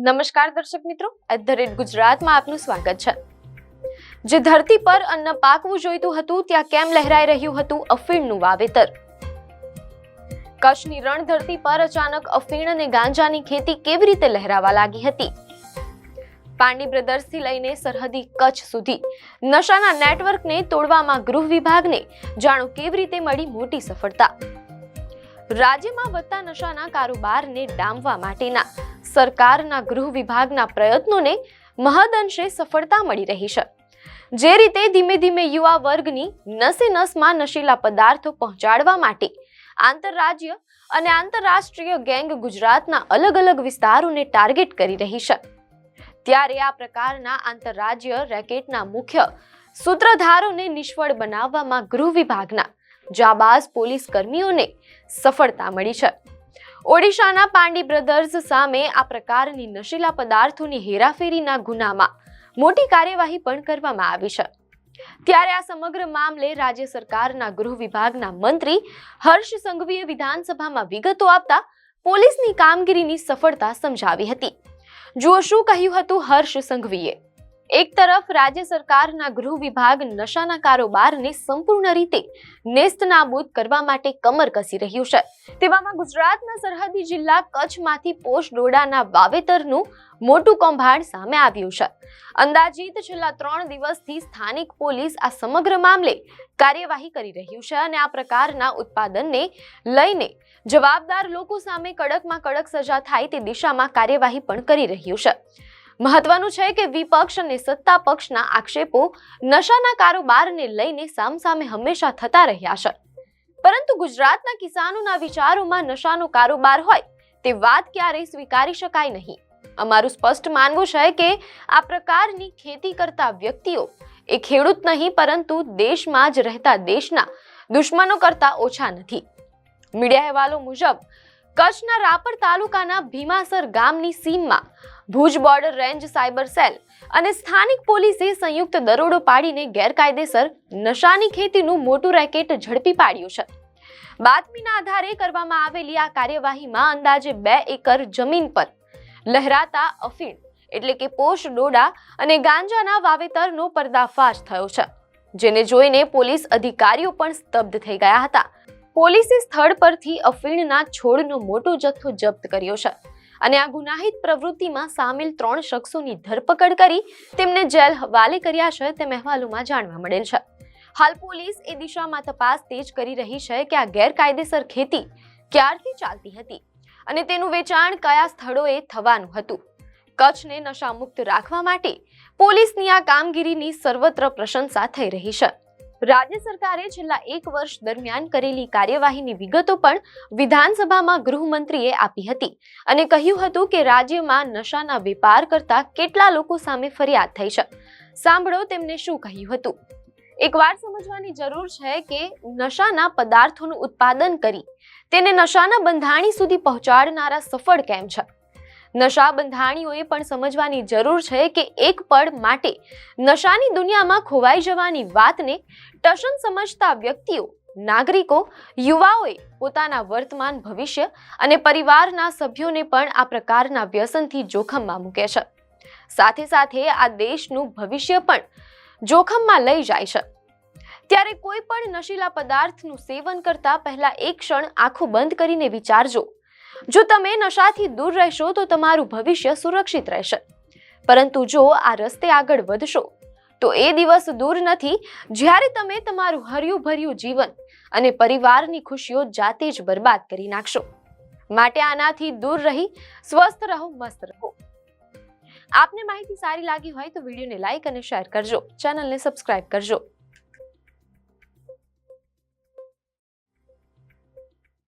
નમસ્કાર દર્શક મિત્રો, @ગુજરાતમાં આપનું સ્વાગત છે। જે ધરતી પર અન્ન પાકવું જોઈતું હતું ત્યાં કેમ લહેરાઈ રહ્યું હતું અફીણનું વાવેતર। કચ્છની રણધરતી પર અચાનક અફીણ અને ગાંજાની ખેતી કેવી રીતે લહેરાવા લાગી હતી। પાંડી બ્રદર્સથી લઈને સરહદી કચ્છ સુધી નશાના નેટવર્કને તોડવામાં ગૃહ વિભાગને જાણો કેવી રીતે મળી મોટી સફળતા। રાજ્યમાં વધતા નશાના કારોબારને ડામવા માટેના સરકારના ગૃહ વિભાગના પ્રયત્નોને મહદઅંશે સફળતા મળી રહી છે। જે રીતે ધીમે ધીમે યુવા વર્ગની નસે નસમાં નશીલા પદાર્થો પહોંચાડવા માટે આંતરરાજ્ય અને આંતરરાષ્ટ્રીય ગેંગ ગુજરાતના અલગ અલગ વિસ્તારોને ટાર્ગેટ કરી રહી છે, ત્યારે આ પ્રકારના આંતરરાજ્ય રેકેટના મુખ્ય સૂત્રધારોને નિષ્ફળ બનાવવામાં ગૃહ વિભાગના જાબાઝ પોલીસ કર્મીઓને સફળતા મળી છે। ઓડિશાના પાંડી બ્રદર્સ સામે આ પ્રકારની નશીલા પદાર્થોની હેરાફેરીના ગુનામાં મોટી કાર્યવાહી પણ કરવામાં આવી છે। ત્યારે આ સમગ્ર મામલે રાજ્ય સરકારના ગૃહ વિભાગના મંત્રી હર્ષ સંઘવીએ વિધાનસભામાં વિગતો આપતા પોલીસની કામગીરીની સફળતા સમજાવી હતી। જુઓ શું કહ્યું હતું હર્ષ સંઘવીએ। એક તરફ રાજ્ય સરકારના ગૃહ વિભાગ નશાના કારોબારને સંપૂર્ણ રીતે નેસ્તનાબૂદ કરવા માટે કમર કસી રહ્યું છે, તેવામાં ગુજરાતના સરહદી જિલ્લા કચ્છમાંથી પોષ ડોડાના વાવેતરનું મોટું કૌભાંડ સામે આવ્યું છે। અંદાજિત છેલ્લા 3 દિવસથી સ્થાનિક પોલીસ આ સમગ્ર મામલે કાર્યવાહી કરી રહ્યું છે અને આ પ્રકારના ઉત્પાદનને લઈને જવાબદાર લોકો સામે કડકમાં કડક સજા થાય તે દિશામાં કાર્યવાહી પણ કરી રહ્યું છે। મહત્વનું છે કે વિપક્ષ અને સત્તા પક્ષના આક્ષેપો નશાના કારોબારને લઈને સામસામે હંમેશા થતા રહ્યા છે, પરંતુ ગુજરાતના કિસાનોના વિચારોમાં નશાનો કારોબાર હોય તે વાત ક્યારેય સ્વીકારી શકાય નહીં। અમારું સ્પષ્ટ માનવું છે કે આ પ્રકારની ખેતી કરતા વ્યક્તિઓ એ ખેડૂત નહીં પરંતુ દેશમાં જ રહેતા દેશના દુશ્મનો કરતા ઓછા નથી। મીડિયા અહેવાલો મુજબ કચ્છના રાપર તાલુકાના ભીમાસર ગામની સીમમાં Bhuj border range cyber cell અને સ્થાનિક પોલીસે સંયુક્ત દરોડો પાડીને ગેરકાયદેસર નશાની ખેતીનું મોટું રેકેટ ઝડપી પાડ્યું છે। બાતમીના આધારે કરવામાં આવેલી આ કાર્યવાહીમાં અંદાજે 2 એકર જમીન પર લહેરાતા અફીણ એટલે કે પોષ ડોડા અને ગાંજાના વાવેતરનો પર્દાફાશ થયો છે, જેને જોઈને પોલીસ અધિકારીઓ પણ સ્તબ્ધ થઈ ગયા હતા। પોલીસે સ્થળ પરથી અફીણના છોડનો મોટો જથ્થો જપ્ત કર્યો છે અને આ ગુનાહિત પ્રવૃત્તિમાં સામેલ 3 શખ્સોની ધરપકડ કરી તેમને જેલ હવાલે કર્યા છે તેમ અહેવાલોમાં જાણવા મળેલ છે। હાલ પોલીસ એ દિશામાં તપાસ તેજ કરી રહી છે કે આ ગેરકાયદેસર ખેતી ક્યારથી ચાલતી હતી અને તેનું વેચાણ કયા સ્થળોએ થવાનું હતું। કચ્છને નશામુક્ત રાખવા માટે પોલીસની આ કામગીરીની સર્વત્ર પ્રશંસા થઈ રહી છે। રાજ્ય સરકારે છેલ્લા 1 વર્ષ દરમિયાન કરેલી કાર્યવાહીની વિગતો પણ વિધાનસભામાં ગૃહમંત્રીએ આપી હતી અને કહ્યું હતું કે રાજ્યમાં નશાના વેપાર કરતા કેટલા લોકો સામે ફરિયાદ થઈ છે। સાંભળો તેમને શું કહ્યું હતું। એક વાત સમજવાની જરૂર છે કે નશાના પદાર્થોનું ઉત્પાદન કરી તેને નશાના બંધાણી સુધી પહોંચાડનારા સફળ કેમ છે। નશા બંધાણીઓએ પણ સમજવાની જરૂર છે કે એક પળ માટે નશાની દુનિયામાં ખોવાઈ જવાની વાતને ટશન સમજતા વ્યક્તિઓ, નાગરિકો, યુવાઓએ પોતાના વર્તમાન ભવિષ્ય અને પરિવારના સભ્યોને પણ આ પ્રકારના વ્યસનથી જોખમમાં મૂકે છે, સાથે સાથે આ દેશનું ભવિષ્ય પણ જોખમમાં લઈ જાય છે। ત્યારે કોઈ પણ નશીલા પદાર્થનું સેવન કરતા પહેલા એક ક્ષણ આંખો બંધ કરીને વિચારજો। જો તમે નશાથી દૂર રહેશો તો તમારું ભવિષ્ય સુરક્ષિત રહેશે, પરંતુ જો આ રસ્તે આગળ વધશો તો એ દિવસ દૂર નથી જ્યારે તમે તમારું હર્યું ભર્યું જીવન અને પરિવારની ખુશીઓ જાતે જ બરબાદ કરી નાખશો। માટે આનાથી દૂર રહી સ્વસ્થ રહો, મસ્ત રહો। આપને માહિતી સારી લાગી હોય તો વિડીયોને લાઈક અને શેર કરજો, ચેનલને સબસ્ક્રાઇબ કરજો।